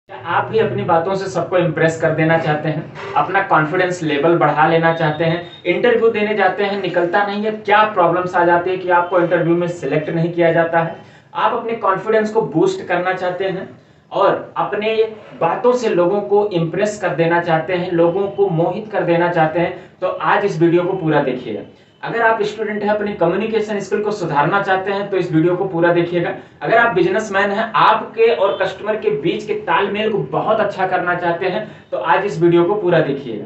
क्या आप भी अपनी बातों से सबको इम्प्रेस कर देना चाहते हैं? अपना कॉन्फिडेंस लेवल बढ़ा लेना चाहते हैं? इंटरव्यू देने जाते हैं, निकलता नहीं है, क्या प्रॉब्लम्स आ जाती है कि आपको इंटरव्यू में सिलेक्ट नहीं किया जाता है? आप अपने कॉन्फिडेंस को बूस्ट करना चाहते हैं और अपने बातों से लोगों को इम्प्रेस कर देना चाहते हैं, लोगों को मोहित कर देना चाहते हैं, तो आज इस वीडियो को पूरा देखिएगा। अगर आप स्टूडेंट हैं, अपनी कम्युनिकेशन स्किल को सुधारना चाहते हैं तो इस वीडियो को पूरा देखिएगा। अगर आप बिजनेसमैन हैं, आपके और कस्टमर के बीच के तालमेल को बहुत अच्छा करना चाहते हैं तो आज इस वीडियो को पूरा देखिएगा।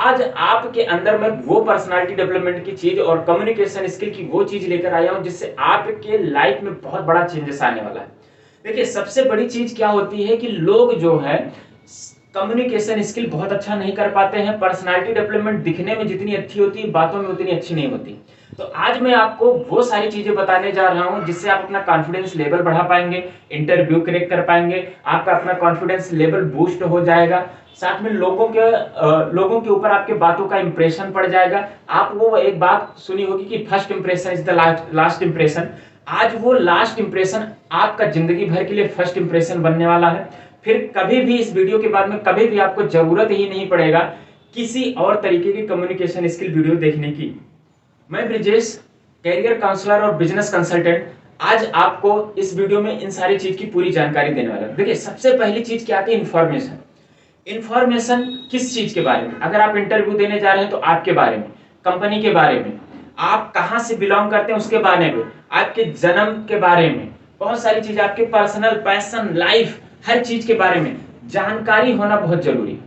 आज आपके अंदर मैं वो पर्सनालिटी डेवलपमेंट की चीज और कम्युनिकेशन स्किल की वो चीज लेकर आया हूं जिससे आपके लाइफ में बहुत बड़ा चेंजेस आने वाला है। देखिए, सबसे बड़ी चीज क्या होती है कि लोग जो है कम्युनिकेशन स्किल बहुत अच्छा नहीं कर पाते हैं। पर्सनालिटी डेवलपमेंट दिखने में जितनी अच्छी होती है, बातों में उतनी अच्छी नहीं होती। तो आज मैं आपको वो सारी चीजें बताने जा रहा हूं जिससे आप अपना कॉन्फिडेंस लेवल बढ़ा पाएंगे, इंटरव्यू क्रैक कर पाएंगे, आपका अपना कॉन्फिडेंस लेवल बूस्ट हो जाएगा, साथ में लोगों के ऊपर आपके बातों का इंप्रेशन पड़ जाएगा। आप वो एक बात सुनी होगी कि first impression is the last impression. आज वो लास्ट इंप्रेशन आपका जिंदगी भर के लिए फर्स्ट इंप्रेशन बनने वाला है। फिर कभी भी इस वीडियो के बाद में कभी भी आपको जरूरत ही नहीं पड़ेगा किसी और तरीके की कम्युनिकेशन स्किल वीडियो देखने की। मैं ब्रिजेश, कैरियर काउंसलर और बिजनेस कंसल्टेंट, आज आपको इस वीडियो में इन सारी चीज की पूरी जानकारी देने वाला हूं। देखिए, सबसे पहली चीज क्या आती है? इंफॉर्मेशन। इंफॉर्मेशन किस चीज के बारे में? अगर आप इंटरव्यू देने जा रहे हैं तो आपके बारे में, कंपनी के बारे में, आप कहां से बिलोंग करते हैं उसके बारे में, आपके जन्म के बारे में, बहुत सारी चीज, आपके पर्सनल, पैशन, लाइफ, हर चीज के बारे में जानकारी होना बहुत जरूरी है।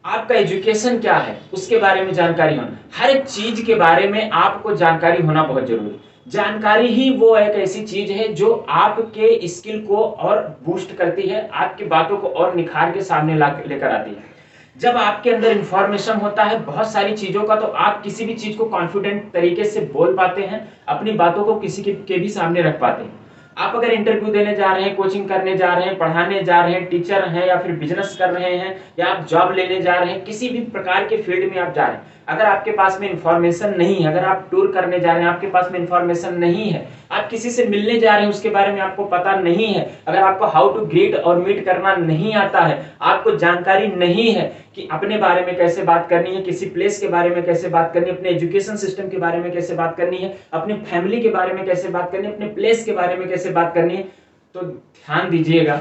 आपका एजुकेशन क्या है उसके बारे में जानकारी होना, हर चीज के बारे में आपको जानकारी होना बहुत जरूरी है। जानकारी ही वो एक ऐसी चीज है जो आपके स्किल को और बूस्ट करती है, आपकी बातों को और निखार के सामने लेकर आती है। जब आपके अंदर इंफॉर्मेशन होता है बहुत सारी चीजों का, तो आप किसी भी चीज को कॉन्फिडेंट तरीके से बोल पाते हैं, अपनी बातों को किसी के भी सामने रख पाते हैं। आप अगर इंटरव्यू देने जा रहे हैं, कोचिंग करने जा रहे हैं, पढ़ाने जा रहे हैं, टीचर हैं या फिर बिजनेस कर रहे हैं, या आप जॉब लेने जा रहे हैं, किसी भी प्रकार के फील्ड में आप जा रहे हैं, अगर आपके पास में इंफॉर्मेशन नहीं है, अगर आप टूर करने जा रहे हैं, आपके पास में इंफॉर्मेशन नहीं है, आप किसी से मिलने जा रहे हैं उसके बारे में आपको पता नहीं है, अगर आपको हाउ टू ग्रीट और मीट करना नहीं आता है, आपको जानकारी नहीं है कि अपने बारे में कैसे बात करनी है, किसी प्लेस के बारे में कैसे बात करनी है, अपने एजुकेशन सिस्टम के बारे में कैसे बात करनी है, अपनी फैमिली के बारे में कैसे बात करनी है, अपने प्लेस के बारे में कैसे बात करनी है, तो ध्यान दीजिएगा,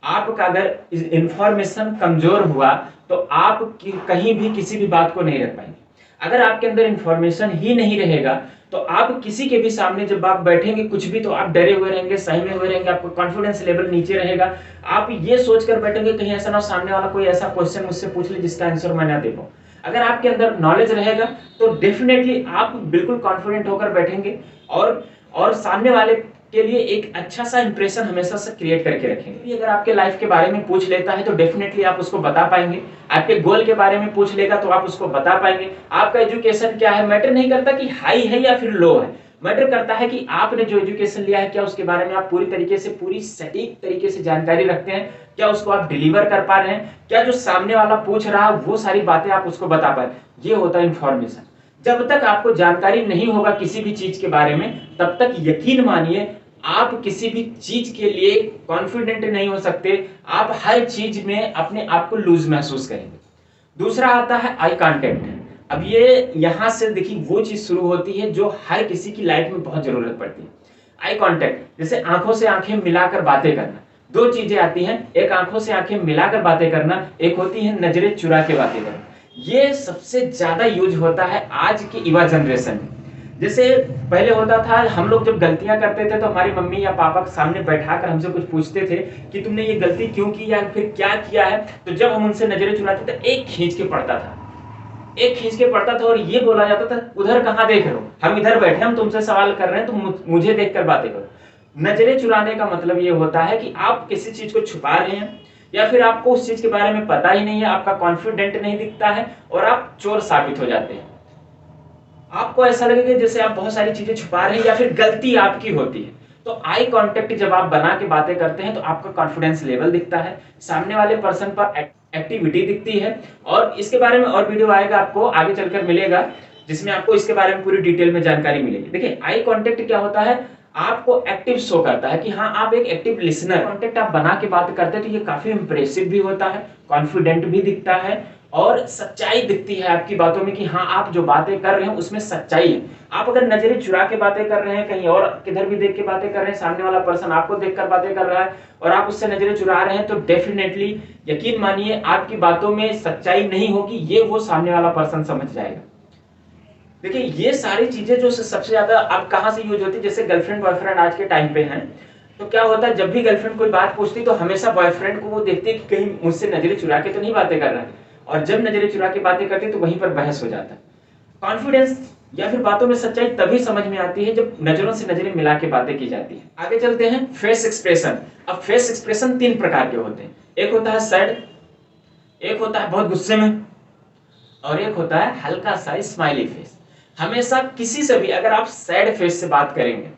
आपका अगर इंफॉर्मेशन कमजोर हुआ तो आप कहीं भी किसी भी बात को नहीं रख पाएंगे। अगर आपके अंदर इंफॉर्मेशन ही नहीं रहेगा तो आप किसी के भी सामने जब आप बैठेंगे कुछ भी, तो आप डरे हुए रहेंगे, सहमे हुए रहेंगे, आपका कॉन्फिडेंस लेवल नीचे रहेगा। आप ये सोचकर बैठेंगे कहीं ऐसा ना सामने वाला कोई ऐसा क्वेश्चन मुझसे पूछ ले जिसका आंसर मैं ना दे पाऊं। अगर आपके अंदर नॉलेज रहेगा तो डेफिनेटली आप बिल्कुल कॉन्फिडेंट होकर बैठेंगे और सामने वाले के लिए एक अच्छा सा इंप्रेशन हमेशा से क्रिएट करके रखेंगे। अगर आपके लाइफ के बारे में पूछ लेता है तो डेफिनेटली आप उसको बता पाएंगे। आपके गोल के बारे में पूछ लेगा तो आप उसको बता पाएंगे। आपका एजुकेशन क्या है, मैटर नहीं करता कि हाई है या फिर लो है, मैटर करता है कि आपने जो एजुकेशन लिया है क्या उसके बारे में आप पूरी तरीके से, पूरी सटीक तरीके से जानकारी रखते हैं, क्या उसको आप डिलीवर कर पा रहे हैं, क्या जो सामने वाला पूछ रहा है वो सारी बातें आप उसको बता पाए। ये होता है इंफॉर्मेशन। जब तक आपको जानकारी नहीं होगा किसी भी चीज के बारे में, तब तक यकीन मानिए आप किसी भी चीज के लिए कॉन्फिडेंट नहीं हो सकते। आप हर चीज में अपने आप को लूज महसूस करेंगे। दूसरा आता है आई कांटेक्ट। अब ये यहां से देखिए वो चीज शुरू होती है जो हर किसी की लाइफ में बहुत जरूरत पड़ती है। आई कांटेक्ट, जैसे आंखों से आंखें मिलाकर बातें करना। दो चीजें आती हैं, एक आंखों से आंखें मिलाकर बातें करना, एक होती है नजरें चुरा के बातें करना। ये सबसे ज्यादा यूज होता है आज की युवा जनरेशन में। जैसे पहले होता था, हम लोग जब गलतियां करते थे तो हमारी मम्मी या पापा के सामने बैठाकर हमसे कुछ पूछते थे कि तुमने ये गलती क्यों की या फिर क्या किया है, तो जब हम उनसे नजरें चुराते थे एक खींच के पड़ता था, एक खींच के पड़ता था और ये बोला जाता था उधर कहां देख रहे हो, हम इधर बैठे, हम तुमसे सवाल कर रहे हैं, तुम मुझे देखकर बातें करो। नजरें चुराने का मतलब ये होता है कि आप किसी चीज को छुपा रहे हैं या फिर आपको उस चीज के बारे में पता ही नहीं है, आपका कॉन्फिडेंट नहीं दिखता है और आप चोर साबित हो जाते हैं। आपको ऐसा लगेगा जैसे आप बहुत सारी चीजें छुपा रहे हैं या फिर गलती आपकी होती है। तो आई कांटेक्ट जब आप बना के बातें करते हैं तो आपका कॉन्फिडेंस लेवल दिखता है, सामने वाले पर्सन पर एक्टिविटी दिखती है। और इसके बारे में और वीडियो आएगा, आपको आगे चलकर मिलेगा, जिसमें आपको इसके बारे में पूरी डिटेल में जानकारी मिलेगी। देखिए, आई कांटेक्ट क्या होता है? आपको एक्टिव शो करता है कि हाँ आप एक एक्टिव लिसनर, कॉन्टेक्ट आप बना के बात करते हैं तो ये काफी इंप्रेसिव भी होता है, कॉन्फिडेंट भी दिखता है और सच्चाई दिखती है आपकी बातों में कि हाँ आप जो बातें कर रहे हैं उसमें सच्चाई है। आप अगर नजरें चुरा के बातें कर रहे हैं, कहीं और किधर भी देख के बातें कर रहे हैं, सामने वाला पर्सन आपको देखकर बातें कर रहा है और आप उससे नजरें चुरा रहे हैं, तो डेफिनेटली यकीन मानिए आपकी बातों में सच्चाई नहीं होगी, ये वो सामने वाला पर्सन समझ जाएगा। देखिए ये सारी चीजें जो सबसे ज्यादा अब कहाँ से यूज होती है, जैसे गर्लफ्रेंड बॉयफ्रेंड आज के टाइम पे हैं, तो क्या होता है जब भी गर्लफ्रेंड कोई बात पूछती तो हमेशा बॉयफ्रेंड को वो देखती है कि कहीं मुझसे नजरें चुरा के तो नहीं बातें कर रहा है, और जब नजरें चुरा के बातें करती तो वहीं पर बहस हो जाता है। कॉन्फिडेंस या फिर बातों में सच्चाई तभी समझ में आती है जब नजरों से नजरें मिला के बातें की जाती है। आगे चलते हैं फेस एक्सप्रेशन। अब फेस एक्सप्रेशन 3 प्रकार के होते हैं, एक होता है सैड, एक होता है बहुत गुस्से में, और एक होता है हल्का सा स्माइली फेस। हमेशा किसी से भी अगर आप सैड फेस से बात करेंगे,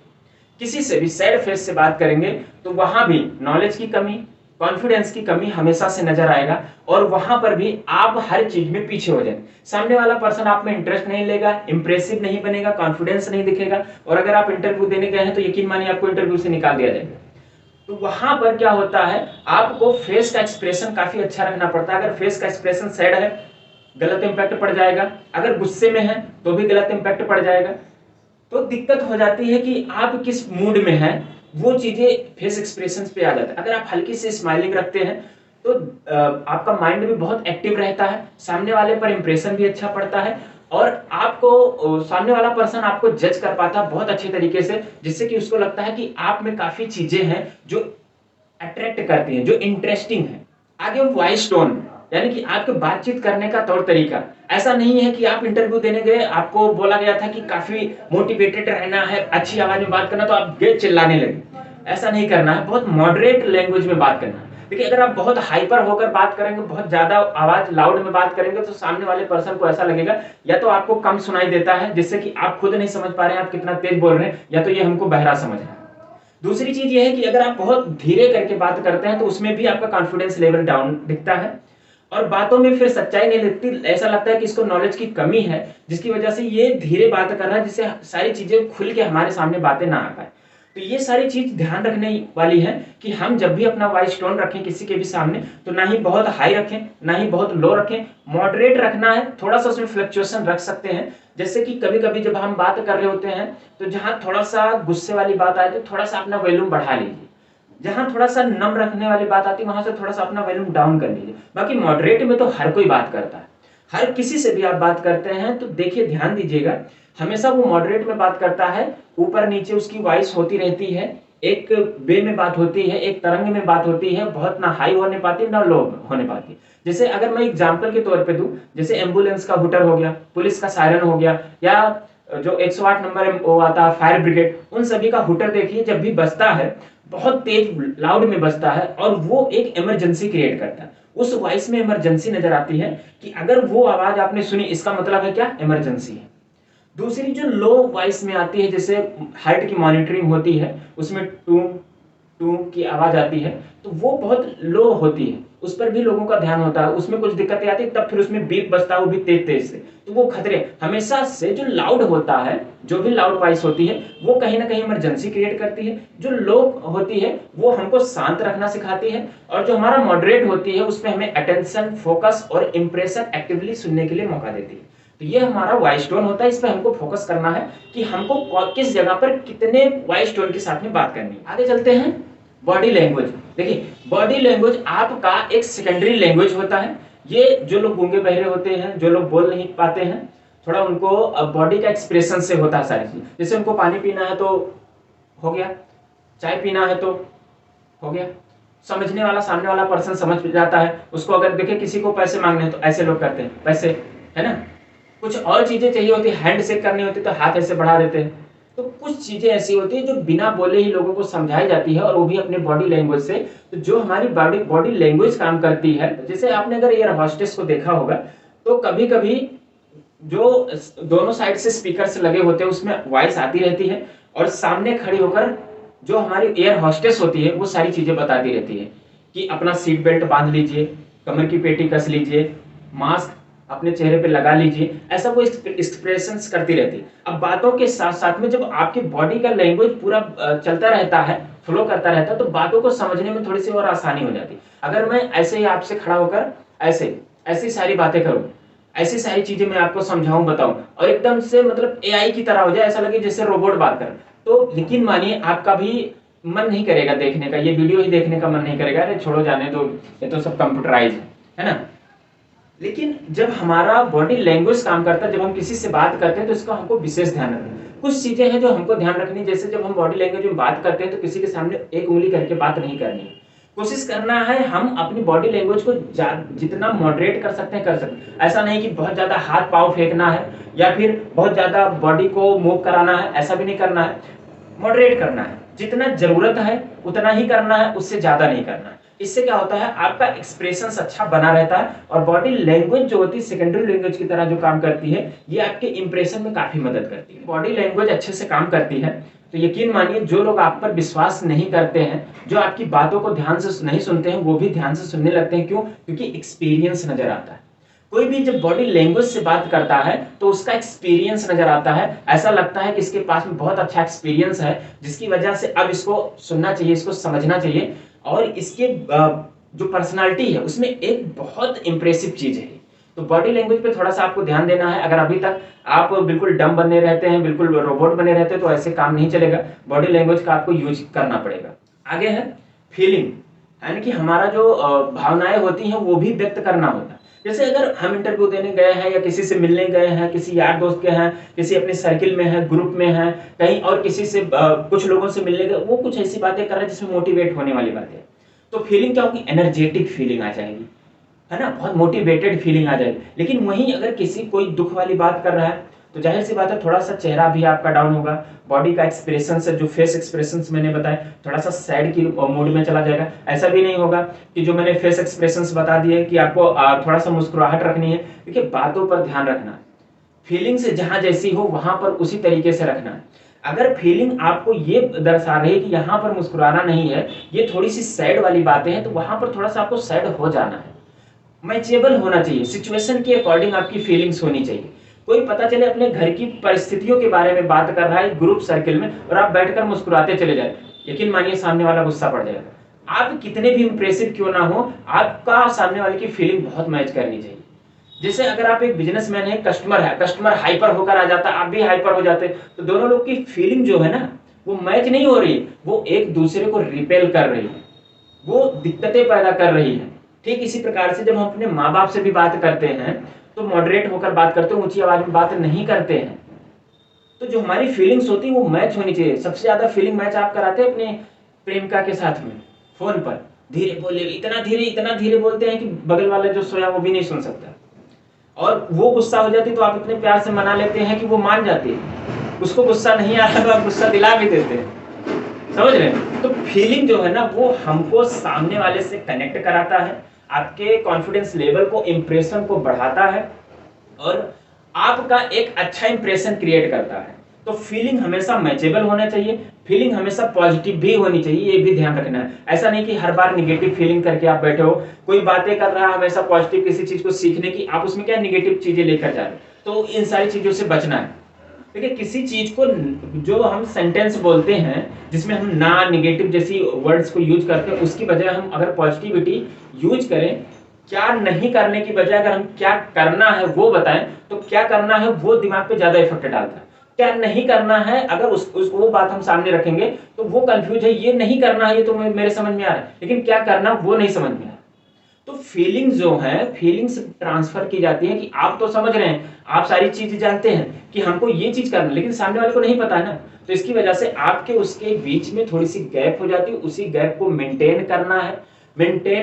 किसी से भी सैड फेस से बात करेंगे तो वहां भी नॉलेज की कमी, कॉन्फिडेंस की कमी हमेशा से नजर आएगा, और वहां पर भी आप हर चीज में पीछे हो जाएंगे। सामने वाला पर्सन आप में इंटरेस्ट नहीं लेगा, इंप्रेसिव नहीं बनेगा, कॉन्फिडेंस नहीं दिखेगा, और अगर आप इंटरव्यू देने गए हैं तो यकीन मानिए आपको इंटरव्यू से निकाल दिया जाएगा। तो वहां पर क्या होता है, आपको फेस का एक्सप्रेशन काफी अच्छा रखना पड़ता है। अगर फेस का एक्सप्रेशन सैड है, गलत इंपैक्ट पड़ जाएगा, अगर गुस्से में है तो भी गलत इंपैक्ट पड़ जाएगा। तो दिक्कत हो जाती है कि आप किस मूड में हैं, वो चीजें फेस एक्सप्रेशंस पे आ जाता है। अगर आप हल्की से स्माइलिंग रखते हैं तो आपका माइंड भी बहुत एक्टिव रहता है, सामने वाले पर इंप्रेशन भी अच्छा पड़ता है, और आपको सामने वाला पर्सन आपको जज कर पाता है बहुत अच्छे तरीके से, जिससे कि उसको लगता है कि आप में काफी चीजें हैं जो अट्रैक्ट करती हैं, जो इंटरेस्टिंग है। आगे वॉइस टोन, यानी कि आपके बातचीत करने का तौर तरीका। ऐसा नहीं है कि आप इंटरव्यू देने गए, आपको बोला गया था कि काफी मोटिवेटेड रहना है, अच्छी आवाज में बात करना, तो आप गए चिल्लाने लगे। ऐसा नहीं करना है, बहुत मॉडरेट लैंग्वेज में बात करना है। देखिए अगर आप बहुत हाइपर होकर बात करेंगे, बहुत ज्यादा आवाज लाउड में बात करेंगे, तो सामने वाले पर्सन को ऐसा लगेगा या तो आपको कम सुनाई देता है जिससे कि आप खुद नहीं समझ पा रहे हैं आप कितना तेज बोल रहे हैं, या तो ये हमको बहरा समझ रहा है। दूसरी चीज ये है कि अगर आप बहुत धीरे करके बात करते हैं तो उसमें भी आपका कॉन्फिडेंस लेवल डाउन दिखता है, और बातों में फिर सच्चाई नहीं दिखती। ऐसा लगता है कि इसको नॉलेज की कमी है, जिसकी वजह से ये धीरे बात कर रहा है, जिससे सारी चीजें खुल के हमारे सामने बातें ना आ पाए। तो ये सारी चीज ध्यान रखने वाली है कि हम जब भी अपना वॉइस टोन रखें किसी के भी सामने, तो ना ही बहुत हाई रखें ना ही बहुत लो रखें, मॉडरेट रखना है। थोड़ा सा उसमें फ्लक्चुएशन रख सकते हैं, जैसे कि कभी कभी जब हम बात कर रहे होते हैं तो जहां थोड़ा सा गुस्से वाली बात आए तो थोड़ा सा अपना वॉल्यूम बढ़ा लीजिए, जहां थोड़ा सा नम रखने वाली बात आती है वहां से थोड़ा सा अपना वॉल्यूम डाउन कर लीजिए। बाकी मॉडरेट में तो हर कोई बात करता है, हर किसी से भी आप बात करते हैं तो देखिए ध्यान दीजिएगा, हमेशा वो मॉडरेट में बात करता है, ऊपर नीचे उसकी वॉइस होती रहती है, एक वे में बात होती है, एक तरंग में बात होती है, बहुत ना हाई होने पाती ना लो होने पाती। जैसे अगर मैं एग्जांपल के तौर पे दूं, जैसे एम्बुलेंस का हुटर हो गया, पुलिस का सायरन हो गया, या जो 108 नंबर वो आता है फायर ब्रिगेड, उन सभी का हुटर देखिए जब भी बजता है बहुत तेज लाउड में बजता है, और वो एक इमरजेंसी क्रिएट करता है। उस वॉइस में इमरजेंसी नजर आती है कि अगर वो आवाज आपने सुनी इसका मतलब है क्या, इमरजेंसी है। दूसरी जो लो वॉइस में आती है, जैसे हार्ट की मॉनिटरिंग होती है, उसमें टू टू की आवाज आती है, तो वो बहुत लो होती है, उस पर भी लोगों का ध्यान होता है, उसमें कुछ दिक्कतें आती है, तब फिर उसमें बीप बजता है वो भी तेज तेज से, तो वो खतरे। हमेशा से जो लाउड होता है, जो भी लाउड वॉइस होती है, वो कहीं ना कहीं इमरजेंसी क्रिएट करती है। जो लो होती है वो हमको शांत रखना सिखाती है, और जो हमारा मॉडरेट होती है उसमें हमें अटेंशन, फोकस और इंप्रेशन एक्टिवली सुनने के लिए मौका देती है। तो ये हमारा वॉइस टोन होता है, इस पर हमको फोकस करना है कि हमको किस जगह पर कितने वॉइस टोन के साथ में बात करनी है। आगे चलते हैं बॉडी लैंग्वेज। देखिए बॉडी लैंग्वेज आपका एक सेकेंडरी लैंग्वेज होता है। ये जो लोग गूंगे बहरे होते हैं, जो लोग बोल नहीं पाते हैं, थोड़ा उनको बॉडी का एक्सप्रेशन से होता है सारी चीज। जैसे उनको पानी पीना है तो हो गया, चाय पीना है तो हो गया, समझने वाला सामने वाला पर्सन समझ जाता है उसको। अगर देखे किसी को पैसे मांगने हैं तो ऐसे लोग करते हैं पैसे, है ना। कुछ और चीजें चाहिए होती है, हैंड शेक करनी होती है तो हाथ ऐसे बढ़ा देते हैं। तो कुछ चीजें ऐसी होती है जो बिना बोले ही लोगों को समझाई जाती है, और वो भी अपने बॉडी लैंग्वेज से। तो जो हमारी बॉडी लैंग्वेज काम करती है, जैसे आपने अगर एयर होस्टेस को देखा होगा तो कभी कभी जो दोनों साइड से स्पीकर्स लगे होते हैं उसमें वॉइस आती रहती है, और सामने खड़ी होकर जो हमारी एयर होस्टेस होती है वो सारी चीजें बताती रहती है कि अपना सीट बेल्ट बांध लीजिए, कमर की पेटी कस लीजिए, मास्क अपने चेहरे पे लगा लीजिए, ऐसा वो एक्सप्रेशंस करती रहती है। अब बातों के साथ साथ में जब आपकी बॉडी का लैंग्वेज पूरा चलता रहता है, फ्लो करता रहता है, तो बातों को समझने में थोड़ी सी और आसानी हो जाती है। अगर मैं ऐसे ही आपसे खड़ा होकर ऐसे ऐसी सारी बातें करूं, ऐसी सारी चीजें मैं आपको समझाऊं, बताऊं, और एकदम से मतलब एआई की तरह हो जाए, ऐसा लगे जैसे रोबोट बात कर, तो यकीन मानिए आपका भी मन नहीं करेगा देखने का, ये वीडियो ही देखने का मन नहीं करेगा, अरे छोड़ो जाने दो, ये तो सब कंप्यूटराइज है ना। लेकिन जब हमारा बॉडी लैंग्वेज काम करता है, जब हम किसी से बात करते हैं, तो इसका हमको विशेष ध्यान रखना है। कुछ चीजें हैं जो हमको ध्यान रखनी, जैसे जब हम बॉडी लैंग्वेज में बात करते हैं तो किसी के सामने एक उंगली करके बात नहीं करनी है। कोशिश करना है हम अपनी बॉडी लैंग्वेज को जितना मॉडरेट कर सकते हैं कर सकते हैं। ऐसा नहीं कि बहुत ज्यादा हाथ पाँव फेंकना है या फिर बहुत ज्यादा बॉडी को मूव कराना है, ऐसा भी नहीं करना है। मॉडरेट करना है, जितना जरूरत है उतना ही करना है, उससे ज्यादा नहीं करना है। इससे क्या होता है, आपका एक्सप्रेशन अच्छा बना रहता है, और बॉडी लैंग्वेज जो होती है सेकेंडरी लैंग्वेज की तरह जो काम करती है, ये आपके इंप्रेशन में काफी मदद करती है। बॉडी लैंग्वेज अच्छे से काम करती है तो यकीन मानिए जो लोग आप पर विश्वास नहीं करते हैं, जो आपकी बातों को ध्यान से नहीं सुनते हैं, वो भी ध्यान से सुनने लगते हैं। क्यों? क्योंकि एक्सपीरियंस नजर आता है। कोई भी जब बॉडी लैंग्वेज से बात करता है तो उसका एक्सपीरियंस नजर आता है, ऐसा लगता है कि इसके पास में बहुत अच्छा एक्सपीरियंस है, जिसकी वजह से अब इसको सुनना चाहिए, इसको समझना चाहिए, और इसके जो पर्सनालिटी है उसमें एक बहुत इंप्रेसिव चीज है। तो बॉडी लैंग्वेज पे थोड़ा सा आपको ध्यान देना है। अगर अभी तक आप बिल्कुल डम बने रहते हैं, बिल्कुल रोबोट बने रहते हैं, तो ऐसे काम नहीं चलेगा, बॉडी लैंग्वेज का आपको यूज करना पड़ेगा। आगे है फीलिंग, यानी कि हमारा जो भावनाएं होती हैं वो भी व्यक्त करना होता है। जैसे अगर हम इंटरव्यू देने गए हैं या किसी से मिलने गए हैं, किसी यार दोस्त के हैं, किसी अपने सर्किल में है, ग्रुप में है, कहीं और किसी से कुछ लोगों से मिलने गए, वो कुछ ऐसी बातें कर रहे हैं जिसमें मोटिवेट होने वाली बातें, तो फीलिंग क्या होगी, एनर्जेटिक फीलिंग आ जाएगी, है ना, बहुत मोटिवेटेड फीलिंग आ जाएगी। लेकिन वहीं अगर किसी कोई दुख वाली बात कर रहा है तो जाहिर सी बात है थोड़ा सा चेहरा भी आपका डाउन होगा, बॉडी का एक्सप्रेशन से जो फेस एक्सप्रेशन मैंने बताए थोड़ा सा सैड की मूड में चला जाएगा। ऐसा भी नहीं होगा कि जो मैंने फेस एक्सप्रेशन बता दिए कि आपको थोड़ा सा मुस्कुराहट रखनी है। देखिए बातों पर ध्यान रखना, फीलिंग से जहां जैसी हो वहां पर उसी तरीके से रखना है। अगर फीलिंग आपको ये दर्शा रही है कि यहाँ पर मुस्कुराना नहीं है, ये थोड़ी सी सैड वाली बातें हैं, तो वहां पर थोड़ा सा आपको सैड हो जाना है। मैचेबल होना चाहिए, सिचुएशन के अकॉर्डिंग आपकी फीलिंग्स होनी चाहिए। कोई पता चले अपने घर की परिस्थितियों के बारे में बात कर रहा है ग्रुप सर्किल में और आप बैठकर मुस्कुराते चले जाए, यकीन मानिए सामने वाला गुस्सा पड़ जाएगा। आप कितने भी इंप्रेसिव क्यों ना हो, आपका सामने वाले की फीलिंग बहुत मैच करनी चाहिए। जैसे अगर आप एक बिजनेसमैन है, कस्टमर हाइपर होकर आ जाता है, आप भी हाइपर हो जाते, तो दोनों लोग की फीलिंग जो है ना वो मैच नहीं हो रही, वो एक दूसरे को रिपेल कर रही है, वो दिक्कतें पैदा कर रही है। ठीक इसी प्रकार से जब हम अपने माँ बाप से भी बात करते हैं तो मॉडरेट होकर बात करते हैं, ऊंची आवाज में बात नहीं करते हैं। तो जो हमारी फीलिंग्स होती है वो मैच होनी चाहिए। सबसे ज्यादा फीलिंग मैच आप कराते हैं अपने प्रेमिका के साथ में, फोन पर धीरे बोले, इतना धीरे बोलते हैं कि बगल वाला जो सोया वो भी नहीं सुन सकता, और वो गुस्सा हो जाती तो आप इतने प्यार से मना लेते हैं कि वो मान जाती है। उसको गुस्सा नहीं आ रहा तो आप गुस्सा दिला भी देते हैं, समझ रहे हैं। तो फीलिंग जो है ना वो हमको सामने वाले से कनेक्ट कराता है, आपके कॉन्फिडेंस लेवल को, इंप्रेशन को बढ़ाता है, और आपका एक अच्छा इंप्रेशन क्रिएट करता है। तो फीलिंग हमेशा मैचेबल होना चाहिए, फीलिंग हमेशा पॉजिटिव भी होनी चाहिए, ये भी ध्यान रखना है। ऐसा नहीं कि हर बार निगेटिव फीलिंग करके आप बैठे हो, कोई बातें कर रहा है हमेशा पॉजिटिव किसी चीज को सीखने की, आप उसमें क्या निगेटिव चीजें लेकर जा रहे हो, तो इन सारी चीजों से बचना है। देखिए किसी चीज को जो हम सेंटेंस बोलते हैं जिसमें हम ना निगेटिव जैसी वर्ड्स को यूज करते हैं, उसकी बजाय हम अगर पॉजिटिविटी यूज करें, क्या नहीं करने की बजाय अगर हम क्या करना है वो बताएं, तो क्या करना है वो दिमाग पे ज्यादा इफेक्ट डालता है। क्या नहीं करना है अगर वो बात हम सामने रखेंगे तो वो कंफ्यूज है, ये नहीं करना है ये तो मेरे समझ में आ रहा है, लेकिन क्या करना वो नहीं समझ में आ रहा। तो फीलिंग जो है, फीलिंग्स ट्रांसफर की जाती है कि आप तो समझ रहे हैं, आप सारी चीजें जानते हैं कि हमको ये चीज करना, लेकिन सामने वाले को नहीं पता है ना, तो इसकी वजह से आपके उसके बीच में थोड़ी सी गैप हो जाती है। उसी गैप को मेंटेन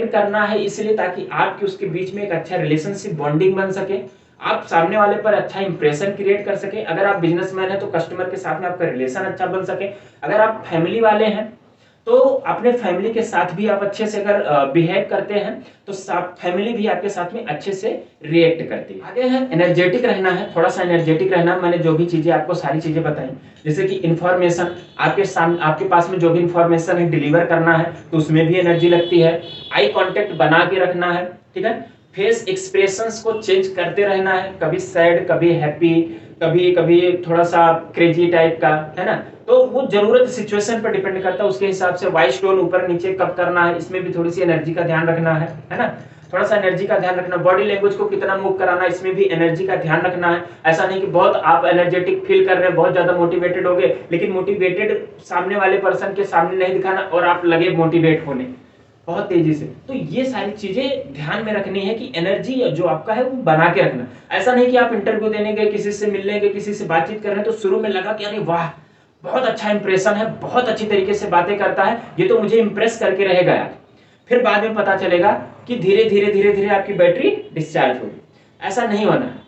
करना है इसलिए ताकि आपके उसके बीच में एक अच्छा रिलेशनशिप बॉन्डिंग बन सके, आप सामने वाले पर अच्छा इंप्रेशन क्रिएट कर सके। अगर आप बिजनेसमैन है तो कस्टमर के साथ में आपका रिलेशन अच्छा बन सके। अगर आप फैमिली वाले हैं तो अपने फैमिली के साथ भी आप अच्छे से अगर बिहेव करते हैं तो फैमिली भी आपके साथ में अच्छे से रिएक्ट करती है। आगे है एनर्जेटिक रहना है, थोड़ा सा एनर्जेटिक रहना। मैंने जो भी चीजें आपको सारी चीजें बताई, जैसे कि इंफॉर्मेशन आपके पास में जो भी इंफॉर्मेशन है डिलीवर करना है तो उसमें भी एनर्जी लगती है। आई कांटेक्ट बना के रखना है, ठीक है। फेस एक्सप्रेशंस को चेंज करते रहना है, कभी सैड, कभी हैप्पी, कभी कभी थोड़ा सा क्रेजी टाइप का, है ना। तो वो जरूरत सिचुएशन पर डिपेंड करता है, उसके हिसाब से वॉइस टोन ऊपर नीचे कब करना है, इसमें भी थोड़ी सी एनर्जी का ध्यान रखना है ना। थोड़ा सा एनर्जी का ध्यान रखना, बॉडी लैंग्वेज को कितना मूव कराना, इसमें भी एनर्जी का ध्यान रखना है। ऐसा नहीं कि बहुत आप एनर्जेटिक फील कर रहे हैं, बहुत ज्यादा मोटिवेटेड हो गए, लेकिन मोटिवेटेड सामने वाले पर्सन के सामने नहीं दिखाना और आप लगे मोटिवेट होने बहुत तेजी से। तो ये सारी चीजें ध्यान में रखनी है कि एनर्जी जो आपका है वो बना के रखना। ऐसा नहीं कि आप इंटरव्यू देने गए, किसी से मिलने गए, किसी से बातचीत कर रहे हैं तो शुरू में लगा कि अरे वाह बहुत अच्छा इंप्रेशन है, बहुत अच्छी तरीके से बातें करता है, ये तो मुझे इंप्रेस करके रह गया। फिर बाद में पता चलेगा कि धीरे धीरे आपकी बैटरी डिस्चार्ज होगी। ऐसा नहीं होना है।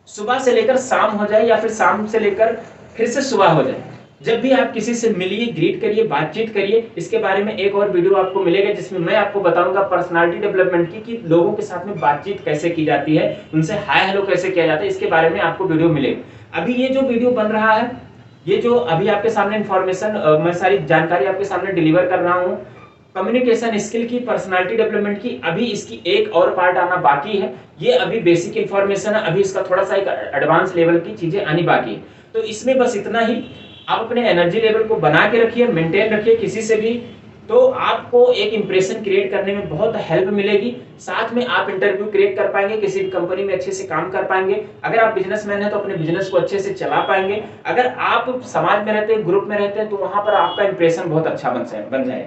सुबह से लेकर शाम हो जाए या फिर शाम से लेकर फिर से सुबह हो जाए, जब भी आप किसी से मिलिए, ग्रीट करिए, बातचीत करिए। इसके बारे में एक और वीडियो आपको मिलेगा जिसमें मैं आपको बताऊंगा पर्सनालिटी डेवलपमेंट की, कि लोगों के साथ में बातचीत कैसे की जाती है, उनसे हाय हेलो कैसे किया जाता है, इसके बारे में आपको वीडियो मिलेगा। अभी ये जो वीडियो बन रहा है, ये जो अभी आपके सामने इंफॉर्मेशन, मैं सारी जानकारी आपके सामने डिलीवर कर रहा हूँ कम्युनिकेशन स्किल की, पर्सनालिटी डेवलपमेंट की, अभी इसकी एक और पार्ट आना बाकी है। ये अभी बेसिक इंफॉर्मेशन है, अभी इसका थोड़ा सा एक एडवांस लेवल की चीजें आनी बाकी है। तो इसमें बस इतना ही, आप अपने एनर्जी लेवल को बना के रखिए, मेंटेन रखिए किसी से भी, तो आपको एक इंप्रेशन क्रिएट करने में बहुत हेल्प मिलेगी। साथ में आप इंटरव्यू क्रिएट कर पाएंगे, किसी भी कंपनी में अच्छे से काम कर पाएंगे। अगर आप बिजनेसमैन हैं तो अपने बिजनेस को अच्छे से चला पाएंगे। अगर आप समाज में रहते हैं, ग्रुप में रहते हैं, तो वहां पर आपका इंप्रेशन बहुत अच्छा बन जाएगा।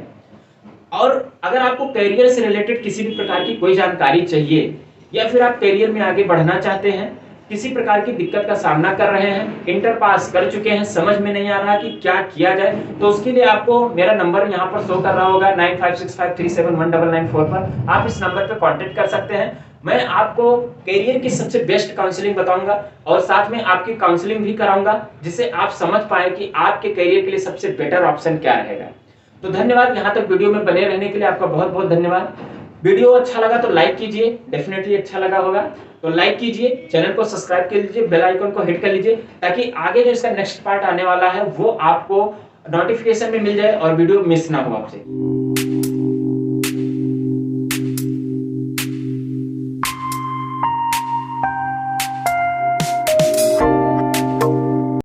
और अगर आपको करियर से रिलेटेड किसी भी प्रकार की कोई जानकारी चाहिए, या फिर आप करियर में आगे बढ़ना चाहते हैं, किसी प्रकार की दिक्कत का सामना कर रहे हैं, इंटर पास कर चुके हैं, समझ में नहीं आ रहा कि क्या किया जाए, तो उसके लिए आपको मेरा नंबर यहाँ पर शो कर रहा होगा 9565371994 पर। आप इस नंबर पर कांटेक्ट कर सकते हैं। मैं आपको करियर की सबसे बेस्ट काउंसलिंग बताऊंगा और साथ में आपकी काउंसलिंग भी कराऊंगा, जिससे आप समझ पाए कि आपके करियर के लिए सबसे बेटर ऑप्शन क्या रहेगा। तो धन्यवाद, यहाँ तक वीडियो में बने रहने के लिए आपका बहुत बहुत धन्यवाद। वीडियो अच्छा लगा तो लाइक कीजिए, डेफिनेटली अच्छा लगा होगा तो लाइक कीजिए, चैनल को सब्सक्राइब कर लीजिए, बेल आइकन को हिट कर लीजिए, ताकि आगे जो इसका नेक्स्ट पार्ट आने वाला है वो आपको नोटिफिकेशन में मिल जाए और वीडियो मिस ना हो आपसे।